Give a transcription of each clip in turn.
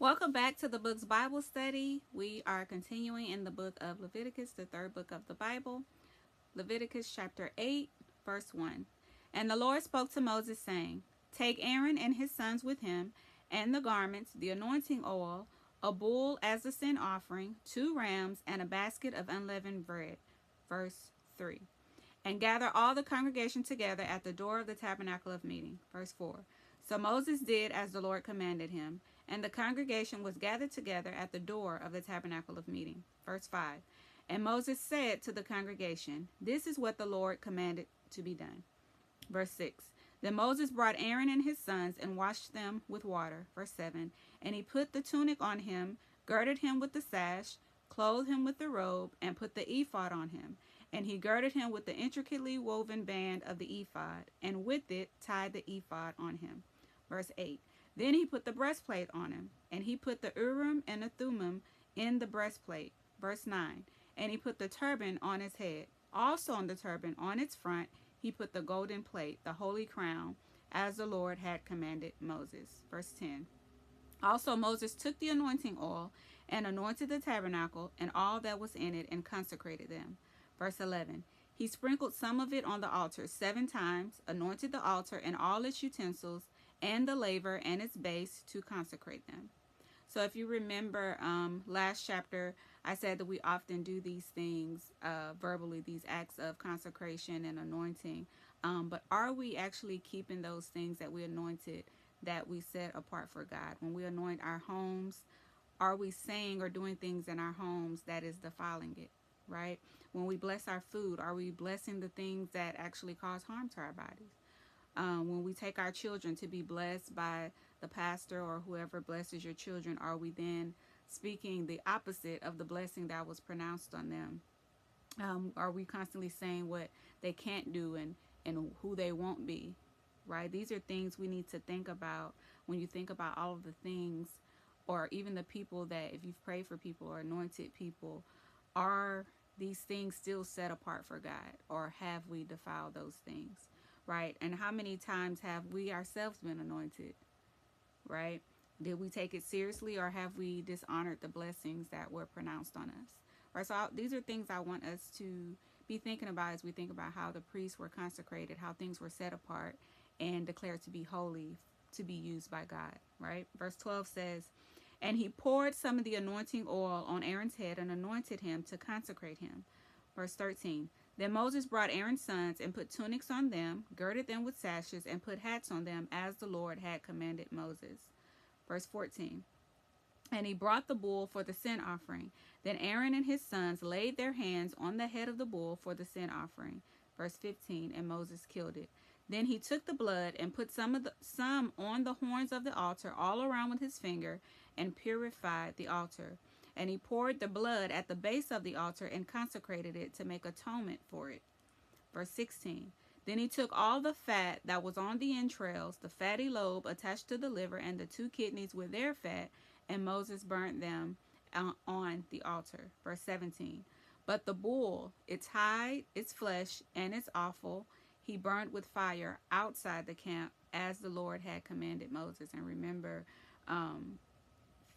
Welcome back to the Book's Bible Study. We are continuing in the book of Leviticus, the third book of the Bible. Leviticus Chapter 8, verse 1. And the Lord spoke to Moses, saying, Take Aaron and his sons with him, and the garments, the anointing oil, a bull as a sin offering, 2 rams, and a basket of unleavened bread. Verse 3. And gather all the congregation together at the door of the tabernacle of meeting. Verse 4. So Moses did as the Lord commanded him, and the congregation was gathered together at the door of the tabernacle of meeting. Verse 5. And Moses said to the congregation, This is what the Lord commanded to be done. Verse 6. Then Moses brought Aaron and his sons and washed them with water. Verse 7. And he put the tunic on him, girded him with the sash, clothed him with the robe, and put the ephod on him. And he girded him with the intricately woven band of the ephod, and with it tied the ephod on him. Verse 8. Then he put the breastplate on him, and he put the Urim and the Thummim in the breastplate. Verse 9. And he put the turban on his head. Also on the turban, on its front, he put the golden plate, the holy crown, as the Lord had commanded Moses. Verse 10. Also Moses took the anointing oil and anointed the tabernacle and all that was in it and consecrated them. Verse 11. He sprinkled some of it on the altar 7 times, anointed the altar and all its utensils, and the laver and its base to consecrate them. So if you remember last chapter, I said that we often do these things verbally, these acts of consecration and anointing. But are we actually keeping those things that we anointed, that we set apart for God? When we anoint our homes, are we saying or doing things in our homes that is defiling it, right? When we bless our food, are we blessing the things that actually cause harm to our bodies? When we take our children to be blessed by the pastor or whoever blesses your children, are we then speaking the opposite of the blessing that was pronounced on them? Are we constantly saying what they can't do and who they won't be, right? These are things we need to think about when you think about all of the things, or even the people that, if you've prayed for people or anointed people, are these things still set apart for God, or have we defiled those things? Right? And how many times have we ourselves been anointed? Right? Did we take it seriously, or have we dishonored the blessings that were pronounced on us? Right? So these are things I want us to be thinking about as we think about how the priests were consecrated, how things were set apart and declared to be holy, to be used by God. Right? Verse 12 says, And he poured some of the anointing oil on Aaron's head and anointed him to consecrate him. Verse 13. Then Moses brought Aaron's sons and put tunics on them, girded them with sashes, and put hats on them as the Lord had commanded Moses. Verse 14. And he brought the bull for the sin offering. Then Aaron and his sons laid their hands on the head of the bull for the sin offering. Verse 15. And Moses killed it. Then he took the blood and put some on the horns of the altar all around with his finger, and purified the altar. And he poured the blood at the base of the altar and consecrated it to make atonement for it. Verse 16. Then he took all the fat that was on the entrails, the fatty lobe attached to the liver, and the 2 kidneys with their fat, and Moses burnt them on the altar. Verse 17. But the bull, its hide, its flesh, and its offal, he burnt with fire outside the camp, as the Lord had commanded Moses. And remember,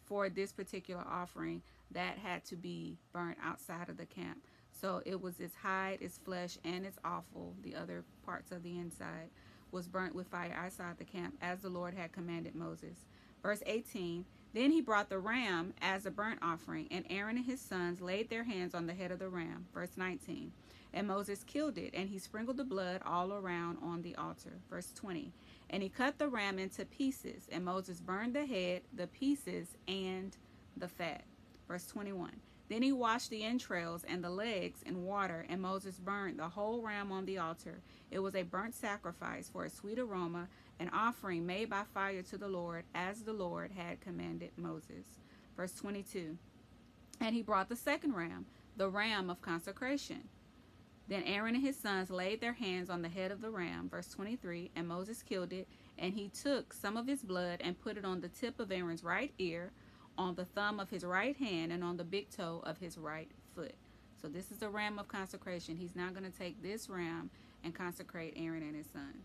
for this particular offering, that had to be burnt outside of the camp. So it was its hide, its flesh, and its offal, the other parts of the inside, was burnt with fire outside the camp, as the Lord had commanded Moses. Verse 18. Then he brought the ram as a burnt offering, and Aaron and his sons laid their hands on the head of the ram. Verse 19. And Moses killed it, and he sprinkled the blood all around on the altar. Verse 20. And he cut the ram into pieces, and Moses burned the head, the pieces, and the fat. Verse 21. Then he washed the entrails and the legs in water, and Moses burned the whole ram on the altar. It was a burnt sacrifice for a sweet aroma, an offering made by fire to the Lord, as the Lord had commanded Moses. Verse 22. And he brought the second ram, the ram of consecration. Then Aaron and his sons laid their hands on the head of the ram. Verse 23. And Moses killed it, and he took some of his blood and put it on the tip of Aaron's right ear, on the thumb of his right hand, and on the big toe of his right foot. So this is the ram of consecration. He's now going to take this ram and consecrate Aaron and his sons.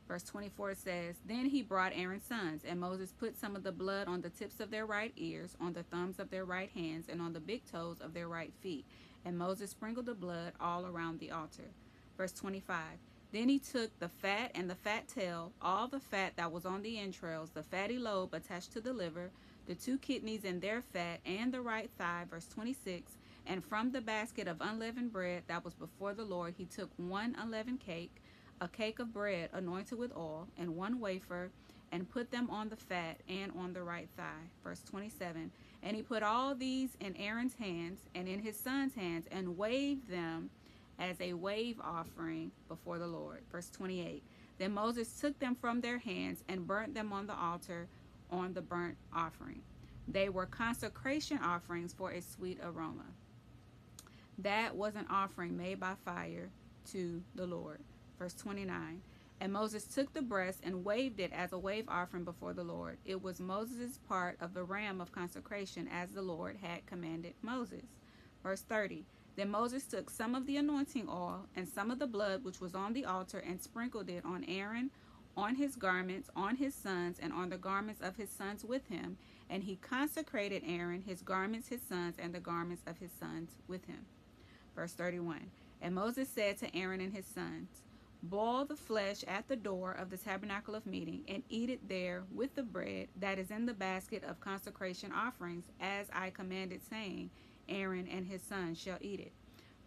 Verse 24 says, Then he brought Aaron's sons, and Moses put some of the blood on the tips of their right ears, on the thumbs of their right hands, and on the big toes of their right feet. And Moses sprinkled the blood all around the altar. Verse 25, Then he took the fat and the fat tail, all the fat that was on the entrails, the fatty lobe attached to the liver, the 2 kidneys and their fat, and the right thigh. Verse 26, And from the basket of unleavened bread that was before the Lord, he took 1 unleavened cake, a cake of bread anointed with oil, and 1 wafer, and put them on the fat and on the right thigh. Verse 27, And he put all these in Aaron's hands and in his son's hands, and waved them as a wave offering before the Lord. Verse 28, Then Moses took them from their hands and burnt them on the altar on the burnt offering. They were consecration offerings for a sweet aroma. That was an offering made by fire to the Lord. Verse 29, And Moses took the breast and waved it as a wave offering before the Lord. It was Moses' part of the ram of consecration, as the Lord had commanded Moses. Verse 30, Then Moses took some of the anointing oil and some of the blood which was on the altar, and sprinkled it on Aaron, on his garments, on his sons, and on the garments of his sons with him. And he consecrated Aaron, his garments, his sons, and the garments of his sons with him. Verse 31, And Moses said to Aaron and his sons, Boil the flesh at the door of the tabernacle of meeting, and eat it there with the bread that is in the basket of consecration offerings, as I commanded, saying, Aaron and his sons shall eat it.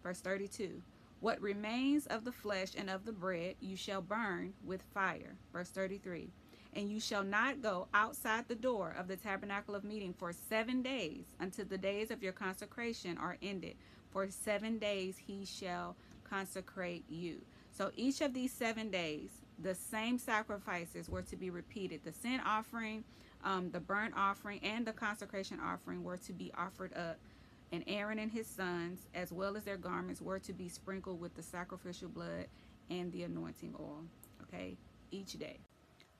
Verse 32, What remains of the flesh and of the bread you shall burn with fire. Verse 33, And you shall not go outside the door of the tabernacle of meeting for 7 days, until the days of your consecration are ended. For 7 days he shall consecrate you. So each of these 7 days, the same sacrifices were to be repeated. The sin offering, the burnt offering, and the consecration offering were to be offered up. And Aaron and his sons, as well as their garments, were to be sprinkled with the sacrificial blood and the anointing oil, okay, each day.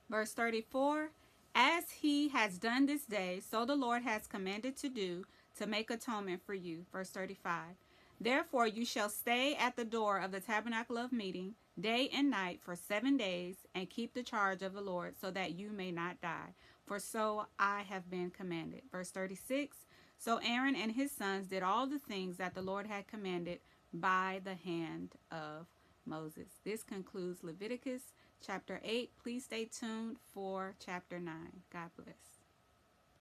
Verse 34, As he has done this day, so the Lord has commanded to do, to make atonement for you. Verse 35, Therefore you shall stay at the door of the tabernacle of meeting day and night for 7 days, and keep the charge of the Lord, so that you may not die. For so I have been commanded. Verse 36, So Aaron and his sons did all the things that the Lord had commanded by the hand of Moses. This concludes Leviticus chapter 8. Please stay tuned for chapter 9. God bless.